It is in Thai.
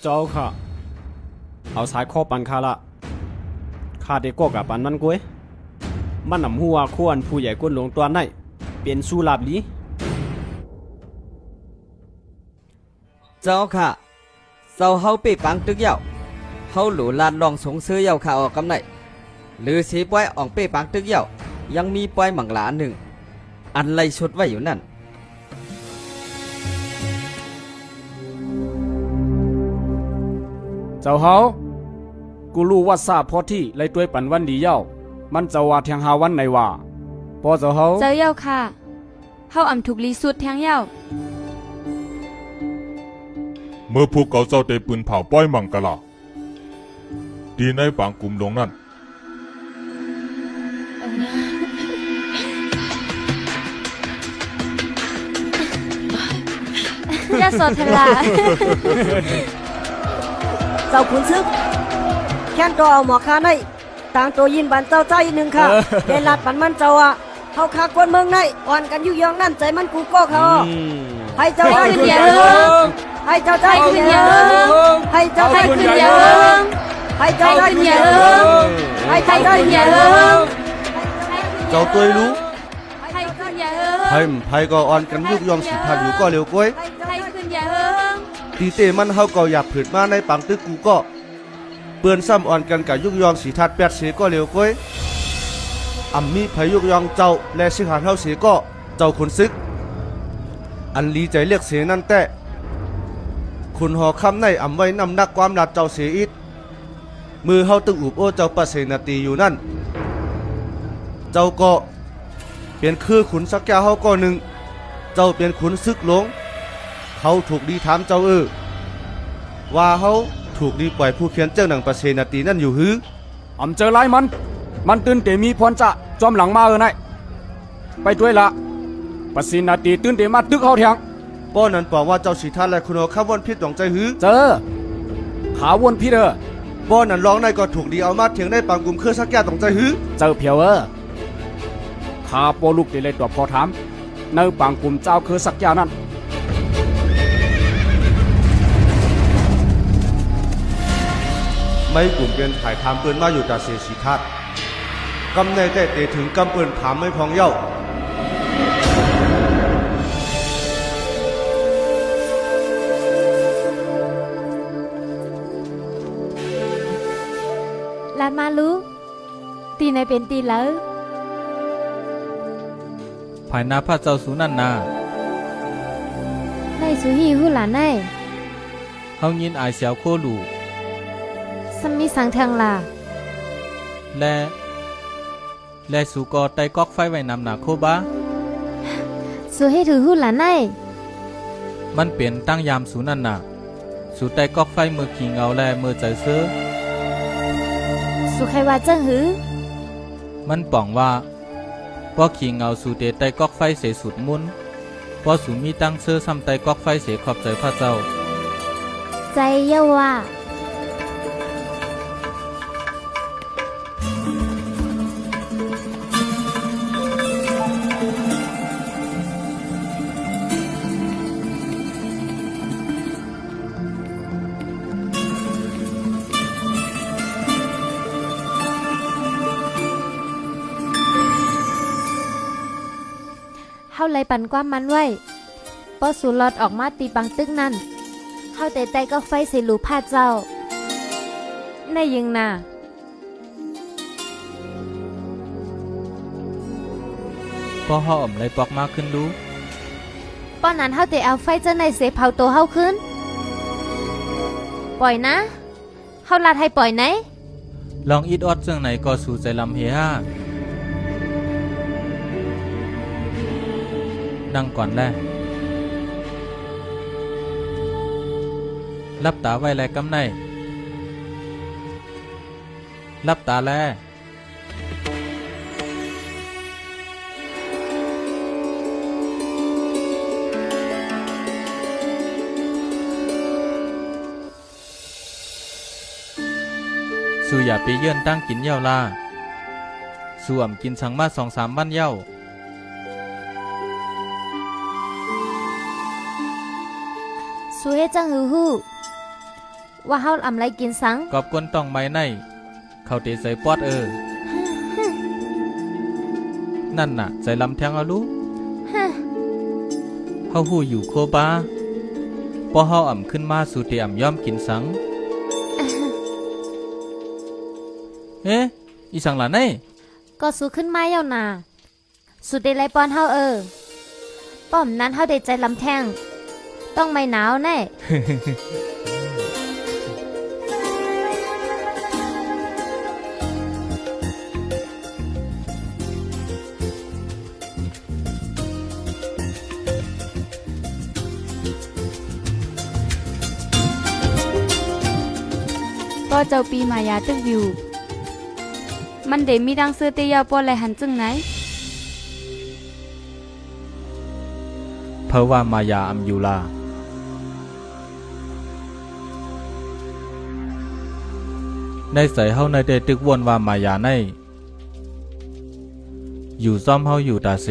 เจ้าค่ะเอาสายคอปันคาละข้าได้ก็กับปันมันก้วยมันนำหัวควรผู้ใหญ่ก้นหลวงตัวไหนเป็นสู้ลาบลีเจ้าค่ะเจ้าเฮาปีปังตึกเหย่าเฮาหลูลานลองสงซื้อเหย่าข่าออกกำไหนหรือสีป้อยอ่องเป้ปังตึกเหย่ายังมีป้อยหมังหลาหนึ่งอันไล่ชุดไว้อยู่นั่นเจ้าเฮากูรู้ว่าทราบพอที่ไล่ตัวปันวันดีเย้ามันจะว่าเทียงหาวันไหนว่าพอเจ้าเฮาเจ้าเย้าค่ะเฮาอำถูกลีสุดแทงเย้าเมื่อพวกเขาเจ้าได้ปืนเผาป้อยมังกะลาดีในปางกลุ่มหลงนั่นอย่าสดเถอะล่ะ เจ้าขุนซึกแค้นตัวเอาหมอคาในต่างตัวยินบันเจ้าใจหนึ่งค่ะเดลัดปันมันเจ้าอ่ะเขาคากวนเมืองในอ่อนกันยุยองนั่นใจมันกูก็เขาให้เจ้าได้ขึ้นเยอะให้เจ้าได้ขึ้นเยอะให้เจ้าได้ขึ้นเยอะให้เจ้าได้ขึ้นเยอะให้เจ้าได้ขึ้นเยอะ เจ้าตัวรู้ ให้ขึ้นเยอะ ไพ่ก็อ่อนกันยุกยองสิทันอยู่ก็เร็วก้อย ให้ขึ้นเยอะ ตีเตมันเฮาก็อยากผืดมาในปังตึกกูก็เปื้อนซ้ำอ่อนกันกับยุกยองสีทัดแปดเสก็เร็วก้อยอัมมีไผยุกยองเจ้าและสิหาเฮาเสก็เจ้าคนซึกอันลีใจเรียกเสนั่นแต่คุณหอคำในอ่ำไว้นำนักความรัดเจ้าเสอิดมือเฮาตึกอุบโอเจ้าประเสนาตีอยู่นั่นเจ้าก็เปลี่ยนคือขุนสักแก้วเฮาก็หนึ่งเจ้าเปลี่ยนขุนซึกหลงเขาถูกดีถามเจ้าว่าเขาถูกดีปล่อยผู้เขียนเจ้าหนังประเสนาตีนั่นอยู่หืออำเจอไล่มันตื่นเตมีพรจะจอมหลังมาไงไปด้วยละปสินาตีตื่นเตมาตึกเขาเถียงป้อนั้นบอกว่าเจ้าสีทันและคุณเอาข้าวนพิษหลงใจหือเจอขาวนพี่เด้อป้อนั้นร้องในก็ถูกดีเอามาเถียงได้ปังกลุ่มเครือสักแก้วหลงใจหือเจอเพียวข้าโปลูกได้เลยตัวพอถามในบางกลุ่มเจ้าคือสักยานั้นไม่กลุ่มเปลี่ยนถ่ายทำเปืนมาอยู่แต่เสียสีทัดกำในแต่เตถึงกำเปืนถามไม่พองเย้าลามาลูตีในเป็นตีแล้วภายนาพระเจ้าสุนันนาในสุฮีหูหลานในเฮายินอายเสียวโคลูซัมมีสังเทงล่ะและสุกอไตกอกไฟไว้นำหนาโคบ้าสุให้ถือหูหลานในมันเปลี่ยนตั้งยามสุนันนาสุไตกอกไฟมือขี่เงาและมือใจเสื้อสุใครว่าเจ้าหือมันป่องว่าพอขี่เงาสู่เตไตกอกไฟเสสุดมุนพอสูมีตั้งเสื้อซ้ำไตกอกไฟเสขอบใจพระเจ้าใจเย้าว่าเฮาเลยปั่นความมันไว้ปอสูลอดออกมาตีปังตึกนั่นเฮาแต่ใจก็ไฟใส่หลูผ้าเจ้าในยังน่ะพอเฮาอ่ำเลยปอกมากขึ้นรู้ป้อนนั้นเฮาแต่เอาไฟเจ้าในเสเผาตัวเฮาขึ้นปล่อยนะเฮาลาดให้ปล่อยไหนลองอิดออดเรื่องไหนก็สู่ใจลำเฮียนั่งก่อนแลรับตาไว้แลกำในรับตาแลสู่อย่าไปเยื่อนตั้งกินเย้าล่าสู่อ่ำกินสังมา2-3 วันเย้าสูเฮจังหือฮู้ ว่าเฮาอำไรกินสัง กอบก้นต้องไม้ในเข้าเตใส่ปอดนั่นน่ะใจลำแทงเอาลูกเฮาหู้อยู่โคบาพอเฮาอ่ำขึ้นมาสู่เตอ่ำย่อมกินสัง เอ๊ะอีสังหลานไอ้ ก็สู้ขึ้นมาเย้านาสุดได้ไรปอนเฮาป้อมนั้นเฮาได้ใจลำแทงต้องไม่หนาวแน่ ก็เจ้าปีมายาตึกอยู่มันเดมีดังเสื้อเตียาวปอไหลหันจึงไหน เพราะว่ามายาอัมยูลาในใส่เฮาในได้ตึกวนว่ามายาในอยู่ซ่อมเฮาอยู่ตาเซ